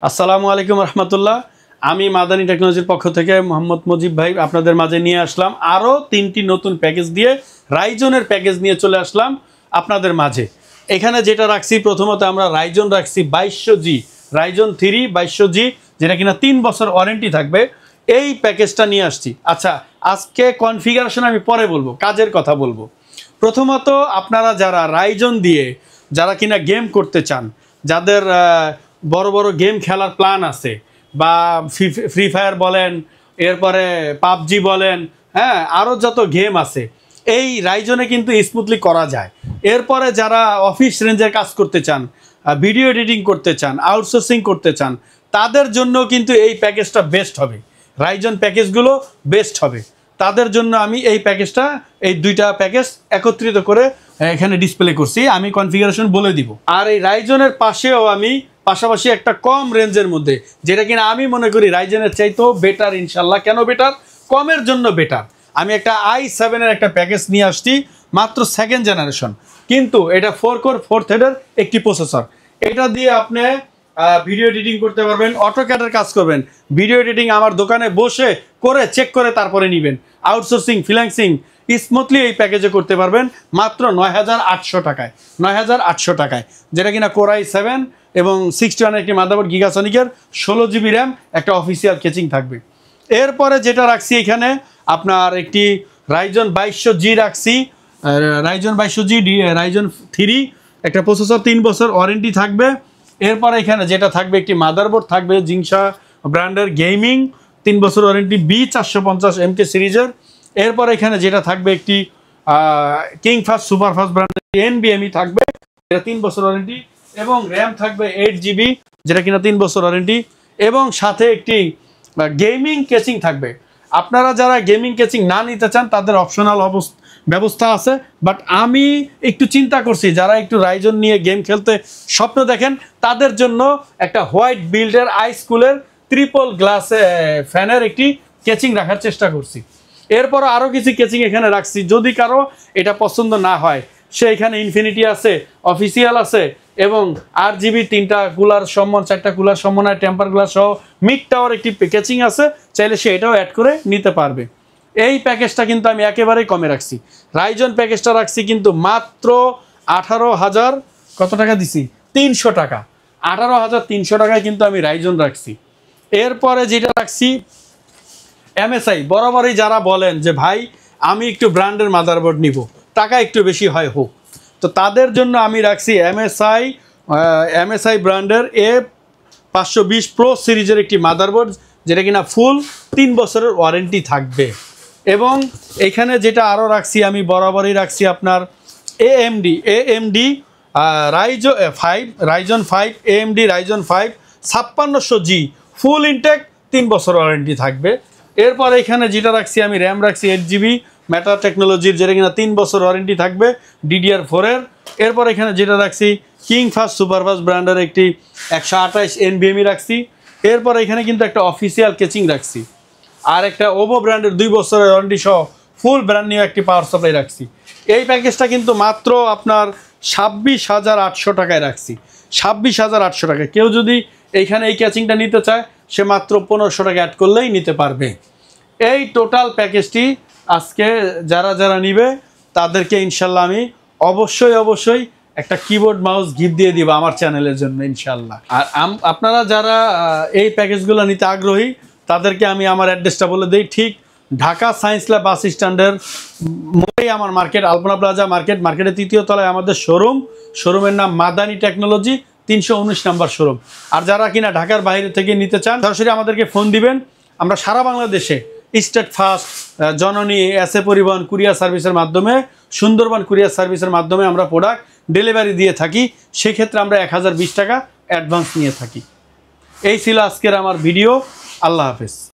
আসসালামু আলাইকুম রহমতুল্লাহ। আমি মাদানী টেকনোলজির পক্ষ থেকে মোহাম্মদ মুজিব ভাই আপনাদের মাঝে নিয়ে আসলাম আরও 3টি নতুন প্যাকেজ দিয়ে রাইজনের প্যাকেজ নিয়ে চলে আসলাম আপনাদের মাঝে। এখানে যেটা রাখছি, প্রথমত আমরা রাইজন রাখছি 2200G, রাইজন 3 2200G, যেটা কিনা 3 বছর ওয়ারেন্টি থাকবে। এই প্যাকেজটা নিয়ে আসছি। আচ্ছা, আজকে কনফিগারেশন আমি পরে বলবো, কাজের কথা বলবো। প্রথমত আপনারা যারা রাইজন দিয়ে যারা কিনা গেম করতে চান, যাদের বড় বড় গেম খেলার প্ল্যান আছে, বা ফ্রি ফায়ার বলেন, এরপরে পাবজি বলেন, হ্যাঁ আরও যত গেম আছে, এই রাইজনে কিন্তু স্মুথলি করা যায়। এরপরে যারা অফিস রেঞ্জের কাজ করতে চান, ভিডিও এডিটিং করতে চান, আউটসোর্সিং করতে চান, তাদের জন্য কিন্তু এই প্যাকেজটা বেস্ট হবে। রাইজন প্যাকেজগুলো বেস্ট হবে তাদের জন্য। আমি এই প্যাকেজটা, এই দুইটা প্যাকেজ একত্রিত করে এখানে ডিসপ্লে করছি। আমি কনফিগারেশন বলে দিব। আর এই রাইজনের পাশেও আমি পাশাপাশি একটা কম রেঞ্জের মধ্যে, যেটা কিনা আমি মনে করি রাইজনের চাইতেও বেটার ইনশাল্লাহ। কেন বেটার? কমের জন্য বেটার। আমি একটা i7-এর একটা প্যাকেজ নিয়ে আসছি, মাত্র 2nd জেনারেশন, কিন্তু এটা 4 কোর 4 থ্রেডের একটি প্রসেসর। এটা দিয়ে আপনি ভিডিও এডিটিং করতে পারবেন, অটোক্যাডের কাজ করবেন। ভিডিও এডিটিং আমার দোকানে বসে করে চেক করে তারপরে নেবেন। আউটসোর্সিং, ফ্রিল্যান্সিং স্মুথলি এই প্যাকেজে করতে পারবেন মাত্র 9800 টাকায়। 9800 টাকায়, যেটা কিনা কোর i7 এবং 61 একটি মাদারবোর্ড, গিগাসনিকের 16GB র্যাম, একটা অফিসিয়াল কেচিং থাকবে। এরপরে যেটা রাখছি এখানে আপনার একটি রাইজন 2200G রাখছি, রাইজন 2200G রাইজন 3 একটা প্রসেসর, 3 বছর ওয়ারেন্টি থাকবে। এরপরে এখানে যেটা থাকবে, একটি মাদারবোর্ড থাকবে জিংসা ব্র্যান্ডের গেমিং, 3 বছর ওয়ারেন্টি, B450MK সিরিজের। এরপরে এখানে যেটা থাকবে, একটি কিংফাস্ট সুপারফাস্ট ব্র্যান্ডের NVMe থাকবে, যেটা 3 বছর ওয়ারেন্টি, এবং র্যাম থাকবে 8GB, যেটা কিনা 3 বছর ওয়ারেন্টি, এবং সাথে একটি গেমিং কেচিং থাকবে। আপনারা যারা গেমিং কেচিং না নিতে চান, তাদের অপশনাল ব্যবস্থা আছে। বাট আমি একটু চিন্তা করছি, যারা একটু রাইজন নিয়ে গেম খেলতে স্বপ্ন দেখেন, তাদের জন্য একটা হোয়াইট বিল্ডের আইস্কুলের ট্রিপল গ্লাস ফ্যানের একটি কেচিং রাখার চেষ্টা করছি। এরপর আরও কিছু কেচিং এখানে রাখছি, যদি কারো এটা পছন্দ না হয়, সে এখানে ইনফিনিটি আছে, অফিসিয়াল আছে, এবং RGB 3টা কুলার সম্মান, 4টা কুলার সম্মানের টেম্পার গ্লাস সহ মিড টাওয়ার একটি কেচিং আছে, চাইলে সে এটাও অ্যাড করে নিতে পারবে। এই প্যাকেজটা কিন্তু আমি একেবারেই কমে রাখছি। রাইজন প্যাকেজটা রাখছি কিন্তু মাত্র 18,000 কত টাকা দিছি, 300 টাকা। 18,300 টাকায় কিন্তু আমি রাইজন রাখছি। এরপরে যেটা রাখছি MSI। বরাবরই যারা বলেন যে ভাই আমি একটু ব্র্যান্ডের মাদারবোর্ড নিব, টাকা একটু বেশি হয় হোক, তো তাদের জন্য আমি রাখছি MSI ব্র্যান্ডের A520 Pro সিরিজের একটি মাদারবোর্ড, যেটা কিনা ফুল 3 বছরের ওয়ারেন্টি থাকবে। এবং এখানে যেটা আরও রাখছি, আমি বরাবরই রাখছি আপনার AMD Ryzen 5 AMD Ryzen 5 5600G ফুল ইনটেক, 3 বছর ওয়ারেন্টি থাকবে। এরপর এখানে যেটা রাখছি, আমি র্যাম রাখছি 8GB মেটা টেকনোলজির, যেটা কিনা 3 বছর ওয়ারেন্টি থাকবে DDR4-এর। এরপর এখানে যেটা রাখছি, কিংফাস্ট সুপারফাস্ট ব্র্যান্ডের একটি 128 NVMe রাখছি। এরপর এখানে কিন্তু একটা অফিসিয়াল কেচিং রাখছি, আর একটা ওভো ব্র্যান্ডের 2 বছরের ওয়ারেন্টি সহ ফুল ব্র্যান্ড নিউ একটি পাওয়ার সাপ্লাই রাখছি। এই প্যাকেজটা কিন্তু মাত্র আপনার 26,800 টাকায় রাখছি। 26,800 টাকায় কেউ যদি এইখানে এই ক্যাচিংটা নিতে চায়, সে মাত্র 1500 টাকা অ্যাড করলেই নিতে পারবে। এই টোটাল প্যাকেজটি আজকে যারা যারা নিবে, তাদেরকে ইনশাল্লাহ আমি অবশ্যই একটা কিবোর্ড মাউস গিফট দিয়ে দিব আমার চ্যানেলের জন্য ইনশাল্লাহ। আর আপনারা যারা এই প্যাকেজগুলো নিতে আগ্রহী, তাদেরকে আমি আমার অ্যাড্রেসটা বলে দিই। ঠিক ঢাকা সায়েন্স ল্যাব বাস স্ট্যান্ডের মোড়েই আমার মার্কেট, আলপনা প্লাজা মার্কেটের 3য় তলায় আমাদের শোরুমের নাম মাদানী টেকনোলজি, 319 নম্বর শোরুম। আর যারা কিনা ঢাকার বাইরে থেকে নিতে চান, সরাসরি আমাদেরকে ফোন দিবেন। আমরা সারা বাংলাদেশে স্টেট ফার্স্ট, জননী, SA পরিবহন কুরিয়ার সার্ভিসের মাধ্যমে, সুন্দরবন কুরিয়ার সার্ভিসের মাধ্যমে আমরা প্রোডাক্ট ডেলিভারি দিয়ে থাকি। সেক্ষেত্রে আমরা 1020 টাকা অ্যাডভান্স নিয়ে থাকি। এই ছিল আজকের আমার ভিডিও। আল্লাহ হাফেজ।